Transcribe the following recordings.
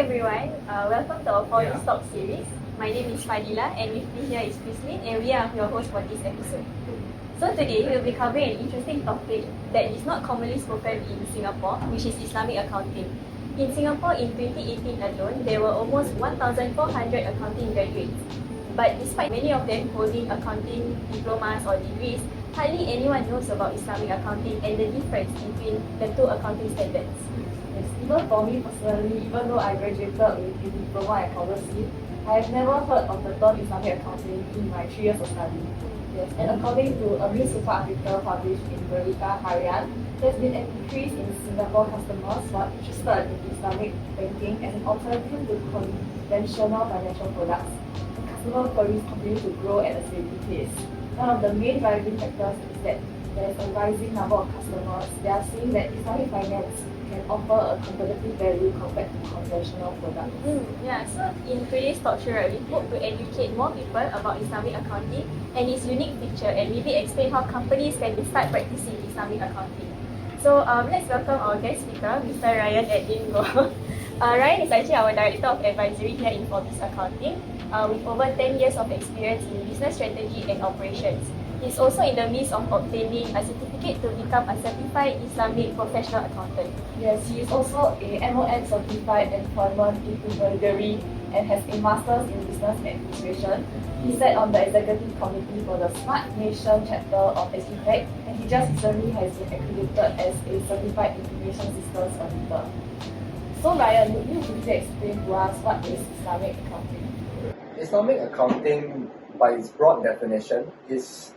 everyone, welcome to our Foreign Stock series. My name is Fadila and with me here is Christine and we are your host for this episode. So today we will be covering an interesting topic that is not commonly spoken in Singapore, which is Islamic accounting. In Singapore in 2018 alone, there were almost 1,400 accounting graduates. But despite many of them holding accounting diplomas or degrees, hardly anyone knows about Islamic accounting and the difference between the two accounting standards. Yes, even for me personally, even though I graduated with a diploma in accountancy, I have never heard of the term Islamic accounting in my 3 years of study. Yes, and according to a newspaper article published in Berita Harian, there's been an increase in Singapore customers who are interested in Islamic banking as an alternative to conventional financial products. And customer queries continue to grow at a steady pace. One of the main driving factors is that there's a rising number of customers. They are seeing that Islamic finance can offer a competitive value compared to conventional products. So in today's talk show, we hope to educate more people about Islamic accounting and its unique feature and maybe explain how companies can start practicing Islamic accounting. So let's welcome our guest speaker, Mr. Ryan Adnin Goh. Ryan is actually our Director of Advisory here in Forbes Accounting with over 10 years of experience in business strategy and operations. He's also in the midst of obtaining a certificate to become a certified Islamic professional accountant. Yes, he is also a MON certified employment intermediary and has a master's in business administration. He sat on the executive committee for the Smart Nation chapter of CIPA, and he just recently has been accredited as a certified information systems auditor. So Ryan, would you briefly explain to us what is Islamic accounting? Islamic accounting, by its broad definition, is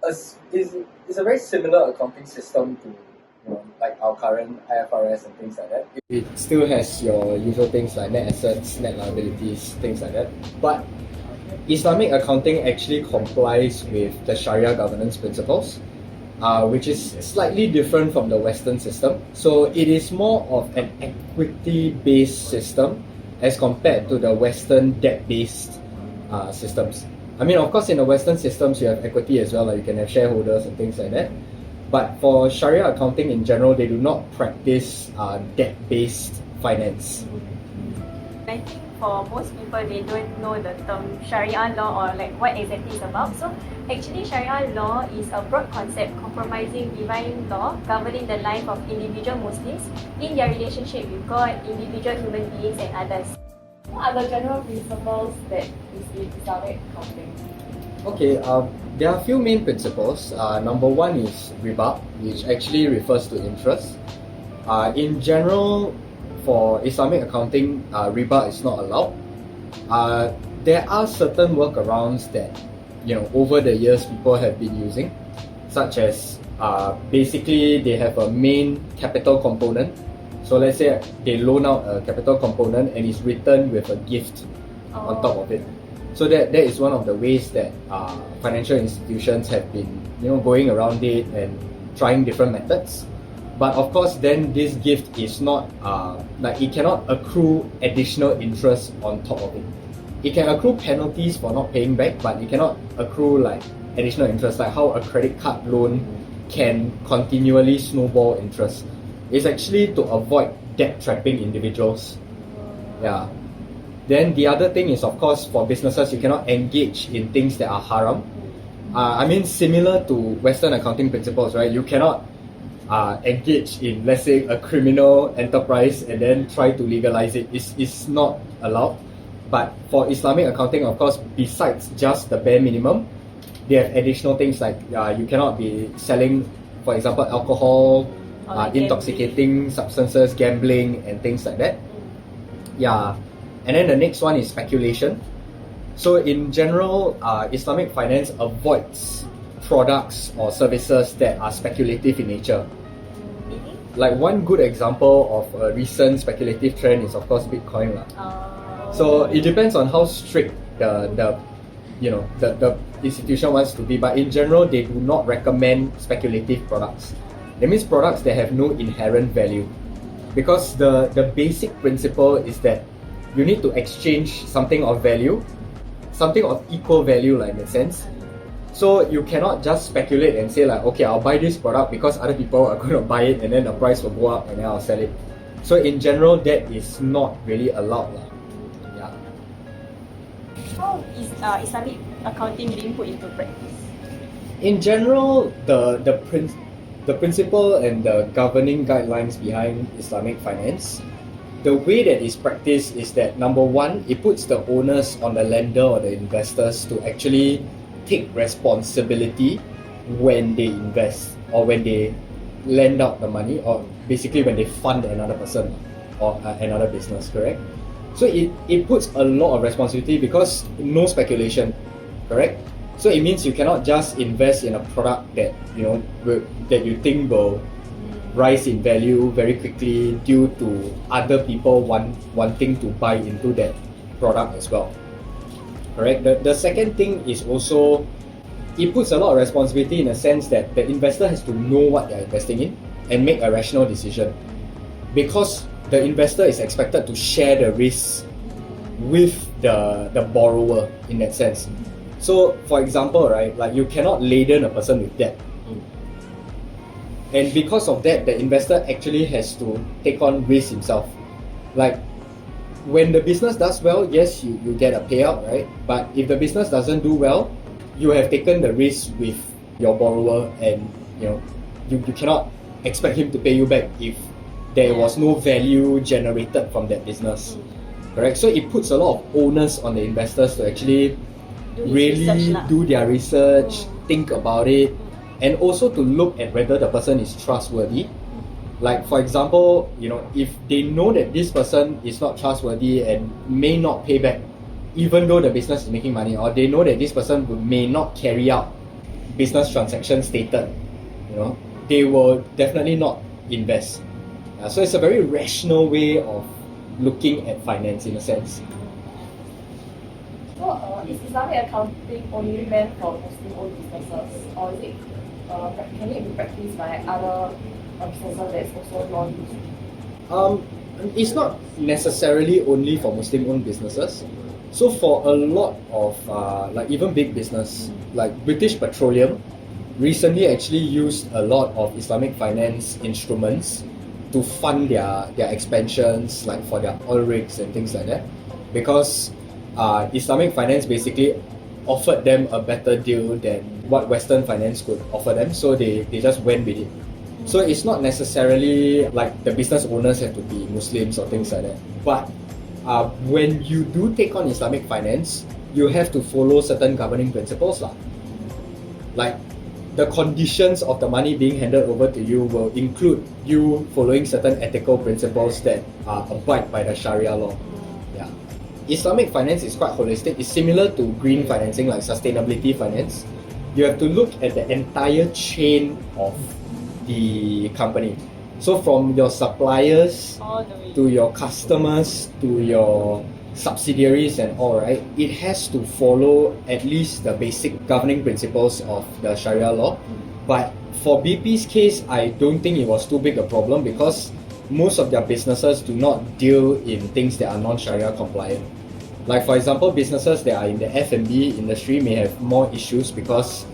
a very similar accounting system to like our current IFRS and things like that. It still has your usual things like net assets, net liabilities, things like that. But Islamic accounting actually complies with the Sharia governance principles, which is slightly different from the Western system. So it is more of an equity-based system as compared to the Western debt-based systems. I mean, of course, in the Western systems, you have equity as well, like you can have shareholders and things like that. But for Sharia accounting in general, they do not practice debt-based finance. I think for most people, they don't know the term Sharia law or like what exactly it's about. So actually, Sharia law is a broad concept comprising divine law governing the life of individual Muslims in their relationship with God, individual human beings and others. What are the general principles that is in Islamic accounting? Okay, there are a few main principles. Number one is riba, which actually refers to interest. In general, for Islamic accounting, riba is not allowed. There are certain workarounds that over the years people have been using, such as basically they have a main capital component. So let's say they loan out a capital component and it's written with a gift on top of it. So that is one of the ways that financial institutions have been going around it and trying different methods. But of course, then this gift is not like it cannot accrue additional interest on top of it. It can accrue penalties for not paying back, but it cannot accrue like additional interest, like how a credit card loan can continually snowball interest. It's actually to avoid debt trapping individuals. Yeah. Then the other thing is, of course, for businesses, you cannot engage in things that are haram. I mean, similar to Western accounting principles, right? You cannot engage in, let's say, a criminal enterprise and then try to legalize it. It's not allowed. But for Islamic accounting, of course, besides just the bare minimum, they have additional things like you cannot be selling, for example, alcohol, intoxicating substances, gambling, and things like that. Yeah. And then the next one is speculation. So in general, Islamic finance avoids products or services that are speculative in nature. Like one good example of a recent speculative trend is of course Bitcoin. So it depends on how strict the institution wants to be, but in general they do not recommend speculative products. That means products that have no inherent value. Because the basic principle is that you need to exchange something of value, something of equal value, like in a sense. So you cannot just speculate and say like, okay, I'll buy this product because other people are going to buy it and then the price will go up and then I'll sell it. So in general, that is not really allowed lah. Yeah. How is Islamic accounting being put into practice? In general, the principle and the governing guidelines behind Islamic finance, the way that it's practiced is that number one, it puts the onus on the lender or the investors to actually take responsibility when they invest or when they lend out the money, or basically when they fund another person or another business, correct? So it puts a lot of responsibility because no speculation, correct? So it means you cannot just invest in a product that that you think will rise in value very quickly due to other people wanting to buy into that product as well. Correct? The second thing is also it puts a lot of responsibility in the sense that the investor has to know what they're investing in and make a rational decision, because the investor is expected to share the risk with the borrower in that sense. So for example, right, like you cannot laden a person with debt. And because of that, the investor actually has to take on risk himself. Like when the business does well, yes, you get a payout, right? But if the business doesn't do well, you have taken the risk with your borrower, and you cannot expect him to pay you back if there was no value generated from that business. Correct? So it puts a lot of onus on the investors to actually really do their research, think about it, and also to look at whether the person is trustworthy. Like for example, if they know that this person is not trustworthy and may not pay back even though the business is making money, or they know that this person may not carry out business transactions stated, they will definitely not invest. So it's a very rational way of looking at finance in a sense. So is Islamic accounting only meant for Muslim-owned businesses, or is it can it be practiced by other businesses that is also non-Muslim? It's not necessarily only for Muslim-owned businesses. So for a lot of like even big business, like British Petroleum, recently actually used a lot of Islamic finance instruments to fund their expansions, like for their oil rigs and things like that, because Islamic finance basically offered them a better deal than what Western finance could offer them, so they just went with it. So it's not necessarily like the business owners have to be Muslims or things like that, but when you do take on Islamic finance, you have to follow certain governing principles lah. Like the conditions of the money being handed over to you will include you following certain ethical principles that abide by the Sharia law. Yeah. Islamic finance is quite holistic. It's similar to green financing, like sustainability finance. You have to look at the entire chain of the company. So from your suppliers to your customers to your subsidiaries and all, right, it has to follow at least the basic governing principles of the Sharia law. But for BP's case, I don't think it was too big a problem because most of their businesses do not deal in things that are non-Sharia compliant. Like for example, businesses that are in the F&B industry may have more issues because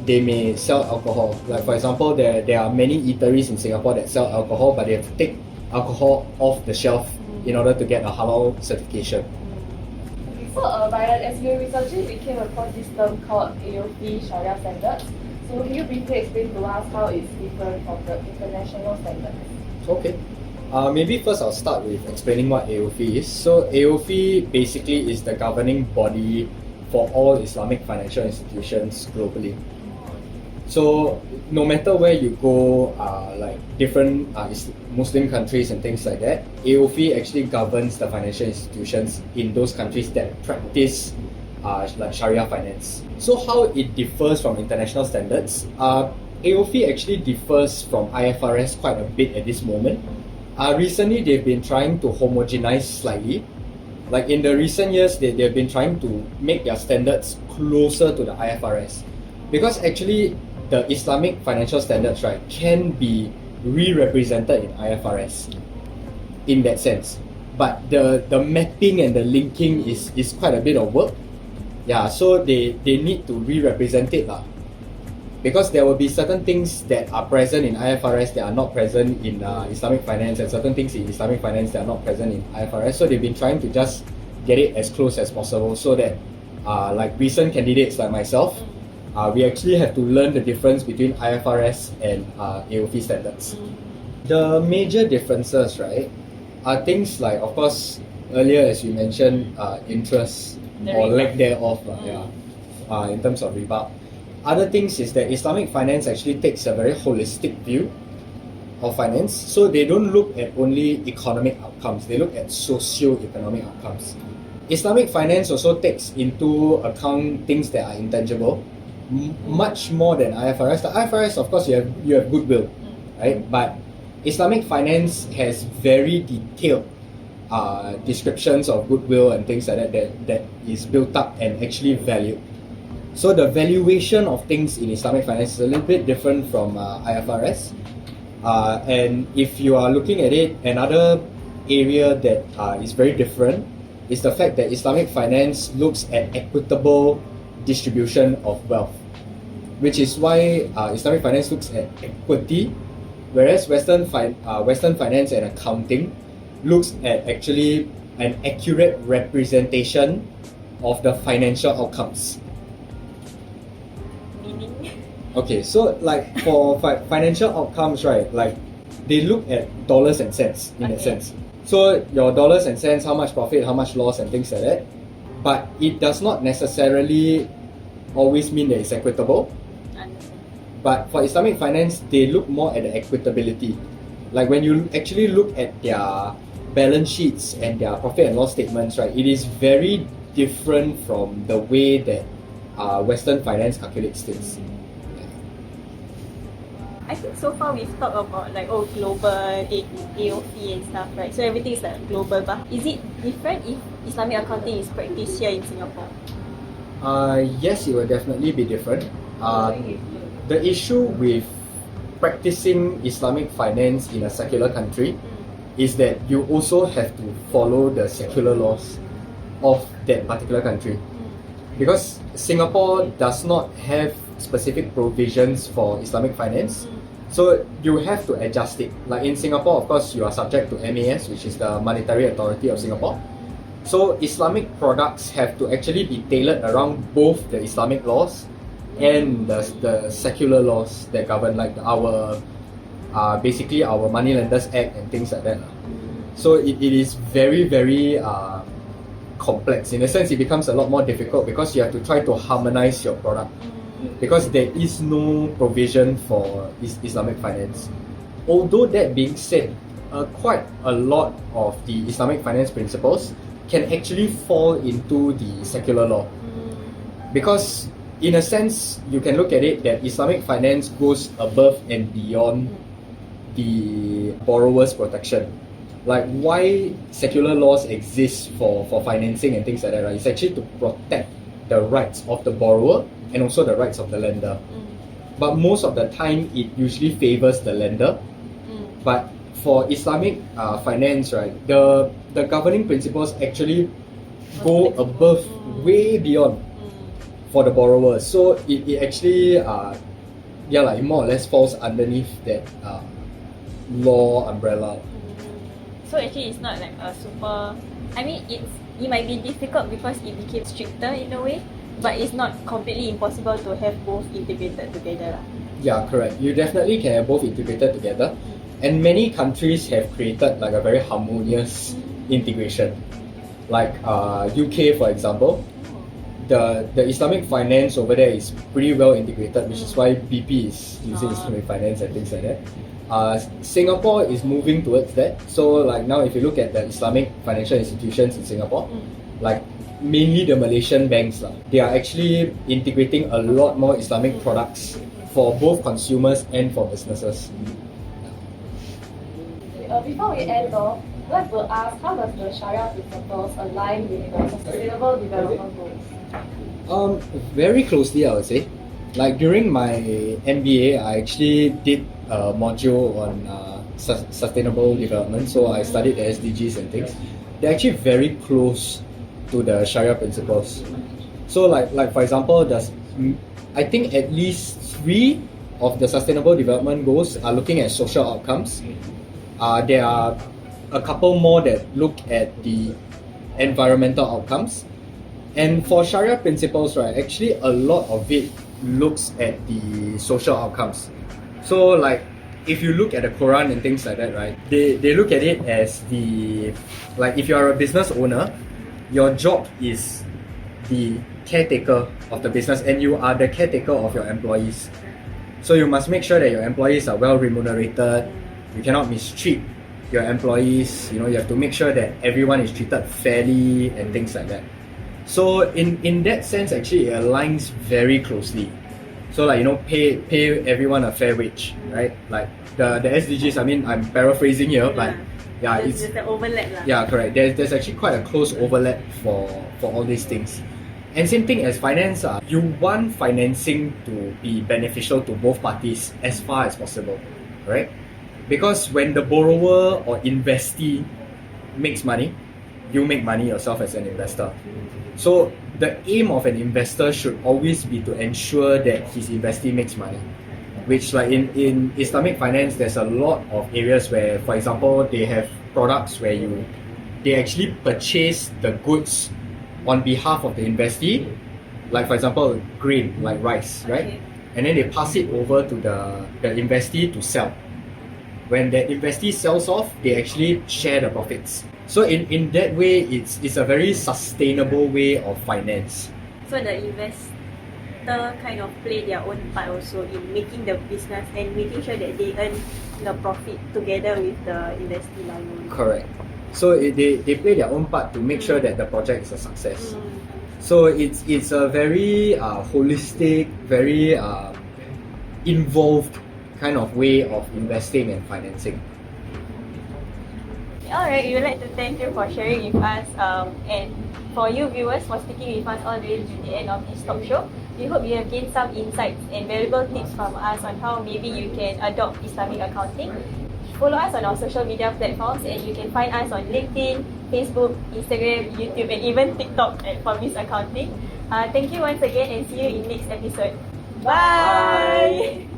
they may sell alcohol. Like for example, there are many eateries in Singapore that sell alcohol, but they have to take alcohol off the shelf in order to get a halal certification. So Byron, as you recently we came across this term called AOP Sharia standards. So can you briefly explain to us how it's different from the international standards? Okay. Maybe first I'll start with explaining what AOP is. So AOP basically is the governing body for all Islamic financial institutions globally. So no matter where you go, like different Muslim countries and things like that, AOP actually governs the financial institutions in those countries that practice like Sharia finance. So how it differs from international standards, AOP actually differs from IFRS quite a bit at this moment. Recently they've been trying to homogenize slightly. Like in the recent years, they've been trying to make their standards closer to the IFRS, because actually the Islamic financial standards, right, can be re-represented in IFRS in that sense, but the mapping and the linking is quite a bit of work. Yeah, so they need to re-represent it lah. because there will be certain things that are present in IFRS that are not present in Islamic finance, and certain things in Islamic finance that are not present in IFRS. So they've been trying to just get it as close as possible, so that like recent candidates like myself, we actually have to learn the difference between IFRS and AOFI standards. The major differences, right, are things like, of course, earlier as you mentioned, interest or lack thereof, in terms of riba. Other things is that Islamic finance actually takes a very holistic view of finance. So they don't look at only economic outcomes, they look at socio-economic outcomes. Islamic finance also takes into account things that are intangible, much more than IFRS. The IFRS, of course, you have goodwill, right? But Islamic finance has very detailed descriptions of goodwill and things like that is built up and actually valued. So the valuation of things in Islamic finance is a little bit different from IFRS. And if you are looking at it, another area that is very different is the fact that Islamic finance looks at equitable distribution of wealth, which is why Islamic finance looks at equity, whereas Western finance and accounting looks at actually an accurate representation of the financial outcomes. Okay, so like for financial outcomes, right, like they look at dollars and cents in that sense. So your dollars and cents, how much profit, how much loss and things like that. But it does not necessarily always mean that it's equitable. But for Islamic finance, they look more at the equitability. Like when you actually look at their balance sheets and their profit and loss statements, right, it is very different from the way that Western finance calculates things. I think so far we've talked about like global AOFI and stuff, right? So everything is like global, but is it different if Islamic accounting is practiced here in Singapore? Yes, it will definitely be different. The issue with practicing Islamic finance in a secular country is that you also have to follow the secular laws of that particular country. Because Singapore does not have specific provisions for Islamic finance, so you have to adjust it. Like in Singapore, of course, you are subject to MAS, which is the Monetary Authority of Singapore. So Islamic products have to actually be tailored around both the Islamic laws and the secular laws that govern, like our basically our Moneylenders Act and things like that. So it is very, very complex. In a sense, it becomes a lot more difficult because you have to try to harmonize your product, because there is no provision for Islamic finance. Although that being said, quite a lot of the Islamic finance principles can actually fall into the secular law. Because in a sense, you can look at it that Islamic finance goes above and beyond the borrower's protection. Like why secular laws exist for financing and things like that, right? It's actually to protect the rights of the borrower and also the rights of the lender. But most of the time, it usually favors the lender. But for Islamic finance, right, the governing principles actually go above, way beyond for the borrower. So it actually, it more or less falls underneath that law umbrella. So actually, it's not like a super. I mean, it might be difficult because it became stricter in a way, but it's not completely impossible to have both integrated together. Yeah, correct. You definitely can have both integrated together, and many countries have created like a very harmonious integration. Like UK, for example, the Islamic finance over there is pretty well integrated, which is why BP is using Islamic finance and things like that. Singapore is moving towards that. So like now if you look at the Islamic financial institutions in Singapore, like mainly the Malaysian banks, they are actually integrating a lot more Islamic products for both consumers and for businesses. Before we end off, I'd like to ask, how does the Sharia principles align with the sustainable development goals? Very closely, I would say. Like during my MBA, I actually did a module on sustainable development. So I studied the SDGs and things. They're actually very close to the Sharia principles. So like for example, I think at least 3 of the Sustainable Development Goals are looking at social outcomes. There are a couple more that look at the environmental outcomes. And for Sharia principles, right, actually a lot of it looks at the social outcomes. So like if you look at the Quran and things like that, right, they look at it as like if you are a business owner, your job is the caretaker of the business and you are the caretaker of your employees. So you must make sure that your employees are well remunerated. You cannot mistreat your employees. You have to make sure that everyone is treated fairly and things like that. So in that sense, actually, it aligns very closely. So like pay everyone a fair wage, right? Like the SDGs. I mean, I'm paraphrasing here, but yeah, there's an overlap lah. Yeah, correct. There's actually quite a close overlap for all these things. And same thing as finance. You want financing to be beneficial to both parties as far as possible, right? Because when the borrower or investee makes money, you make money yourself as an investor. So the aim of an investor should always be to ensure that his investee makes money. Which like in Islamic finance, there's a lot of areas where, for example, they have products where they actually purchase the goods on behalf of the investee, like for example, grain, like rice, right? Okay. And then they pass it over to the investee to sell. When that investee sells off, they actually share the profits. So in that way, it's a very sustainable way of finance. So the investor kind of play their own part also in making the business and making sure that they earn the profit together with the investee lah. Correct. So they play their own part to make sure that the project is a success. So it's a very holistic, very involved kind of way of investing and financing. Alright, we would like to thank you for sharing with us and for you viewers for sticking with us all the way to the end of this talk show. We hope you have gained some insights and valuable tips from us on how maybe you can adopt Islamic accounting. Follow us on our social media platforms and you can find us on LinkedIn, Facebook, Instagram, YouTube and even TikTok at Formis Accounting. Thank you once again and see you in next episode. Bye!